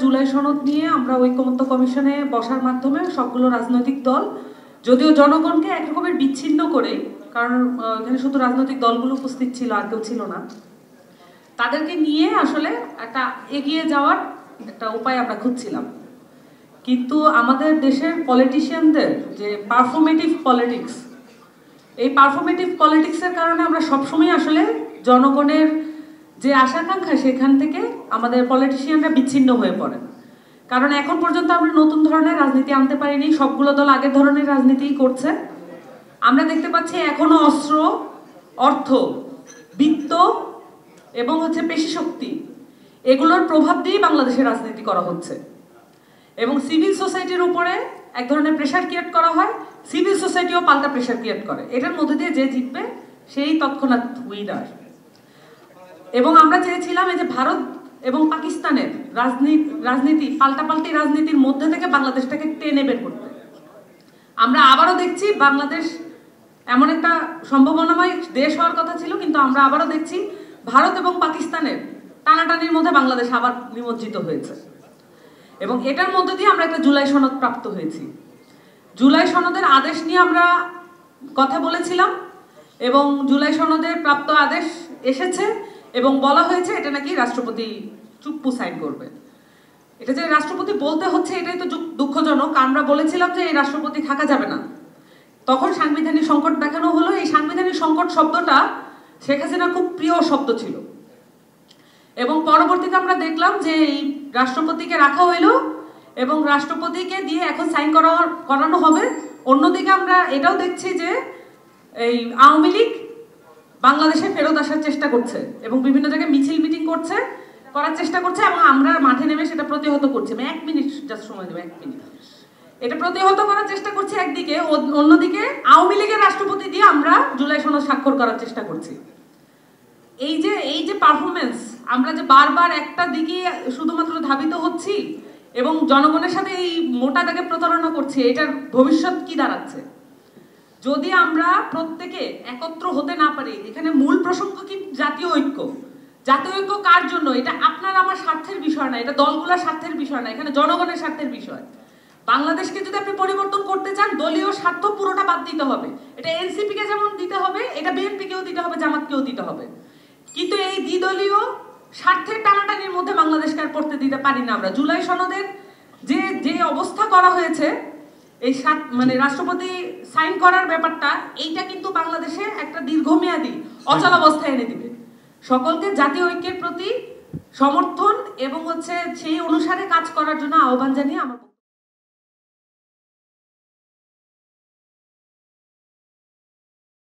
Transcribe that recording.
জুলাই সনদ নিয়ে আমরা ঐকমত্য কমিশনে বসার মাধ্যমে সবগুলো রাজনৈতিক দল, যদিও জনগণকে এক রকমের বিচ্ছিন্ন করে, কারণ এখানে শুধু রাজনৈতিক দলগুলো উপস্থিত ছিল, আর কেউ ছিল না, তাদেরকে নিয়ে আসলে একটা এগিয়ে যাওয়ার একটা উপায় আমরা খুঁজছিলাম। কিন্তু আমাদের দেশের পলিটিশিয়ানদের যে পারফর্মেটিভ পলিটিক্স, এই পারফর্মেটিভ পলিটিক্সের কারণে আমরা সবসময় আসলে জনগণের যে আশাকাঙ্ক্ষা সেখান থেকে আমাদের পলিটিশিয়ানরা বিচ্ছিন্ন হয়ে পড়েন। কারণ এখন পর্যন্ত আমরা নতুন ধরনের রাজনীতি আনতে পারিনি, সবগুলো দল আগের ধরনের রাজনীতিই করছে। আমরা দেখতে পাচ্ছি এখনো অস্ত্র, অর্থ, বিত্ত এবং পেশি শক্তি, এগুলোর প্রভাব দিয়েই বাংলাদেশের রাজনীতি করা হচ্ছে এবং সিভিল সোসাইটির উপরে এক ধরনের প্রেশার ক্রিয়েট করা হয়, সিভিল সোসাইটিও পাল্টা প্রেশার ক্রিয়েট করে। এটার মধ্যে দিয়ে যে জিতবে সেই তৎক্ষণাৎ উইনার। এবং আমরা চেয়েছিলাম এই যে ভারত এবং পাকিস্তানের রাজনীতি পাল্টাপাল্টি রাজনীতির মধ্যে থেকে বাংলাদেশটাকে টেনে বের করতে। আমরা আবারও দেখছি বাংলাদেশ এমন একটা সম্ভাবনাময় দেশ হওয়ার কথা ছিল, কিন্তু আমরা আবারও দেখছি ভারত এবং পাকিস্তানের টানাটানির মধ্যে বাংলাদেশ আবার নিমজ্জিত হয়েছে। এবং এটার মধ্যে দিয়ে আমরা একটা জুলাই সনদ প্রাপ্ত হয়েছি। জুলাই সনদের আদেশ নিয়ে আমরা কথা বলেছিলাম এবং জুলাই সনদের প্রাপ্ত আদেশ এসেছে এবং বলা হয়েছে এটা নাকি রাষ্ট্রপতি চুপ্পু সাইন করবে। এটা যে রাষ্ট্রপতি বলতে হচ্ছে এটাই তো দুঃখজনক। আমরা বলেছিলাম যে এই রাষ্ট্রপতি থাকা যাবে না, তখন সাংবিধানিক সংকট দেখানো হলো। এই সাংবিধানিক সংকট শব্দটা শেখ হাসিনার খুব প্রিয় শব্দ ছিল এবং পরবর্তীতে আমরা দেখলাম যে এই রাষ্ট্রপতিকে রাখা হইল এবং রাষ্ট্রপতিকে দিয়ে এখন সাইন করানো হবে। অন্যদিকে আমরা এটাও দেখছি যে এই আওয়ামী লীগ বাংলাদেশে ফেরত আসার চেষ্টা করছে এবং বিভিন্ন জায়গায় মিছিল মিটিং করার চেষ্টা করছে এবং আমরা মাঠে নেমে সেটা প্রতিহত করছি। আমি 1 মিনিট জাস্ট সময় দেবো, 1 মিনিট। এটা প্রতিহত করার চেষ্টা করছি একদিকে, অন্যদিকে আওয়ামী লীগের রাষ্ট্রপতি দিয়ে আমরা জুলাই সনদ স্বাক্ষর করার চেষ্টা করছি। এই যে পারফরমেন্স, আমরা যে বারবার একটা দিকে শুধুমাত্র ধাবিত হচ্ছি এবং জনগণের সাথে এই মোটা দাগে প্রতারণা করছি, এটার ভবিষ্যৎ কি দাঁড়াচ্ছে যদি আমরা প্রত্যেকে একত্র হতে না পারি? এখানে মূল প্রসঙ্গ কি জাতীয় ঐক্য। জাতীয় ঐক্য কার জন্য? এটা আপনার আমার স্বার্থের বিষয় না, এটা দলগুলোর স্বার্থের বিষয় না, এখানে জনগণের স্বার্থের বিষয়। বাংলাদেশকে যদি আপনি পরিবর্তন করতে চান, দলীয় স্বার্থ পুরোটা বাদ দিতে হবে। এটা এনসিপি কে যেমন দিতে হবে, এটা বিএনপি কেও দিতে হবে, জামাতকেও দিতে হবে। কিন্তু এই দ্বিদলীয় স্বার্থের টানাটানির মধ্যে বাংলাদেশকে আর পড়তে দিতে পারি না আমরা। জুলাই সনদের যে অবস্থা করা হয়েছে, এই রাষ্ট্রপতি সাইন করার ব্যাপারটা, এইটা কিন্তু বাংলাদেশে একটা দীর্ঘমেয়াদী অচল অবস্থায় এনে দিবে। সকলকে জাতীয় ঐক্যের প্রতি সমর্থন এবং সেই অনুসারে কাজ করার জন্য আহ্বান জানিয়ে আমার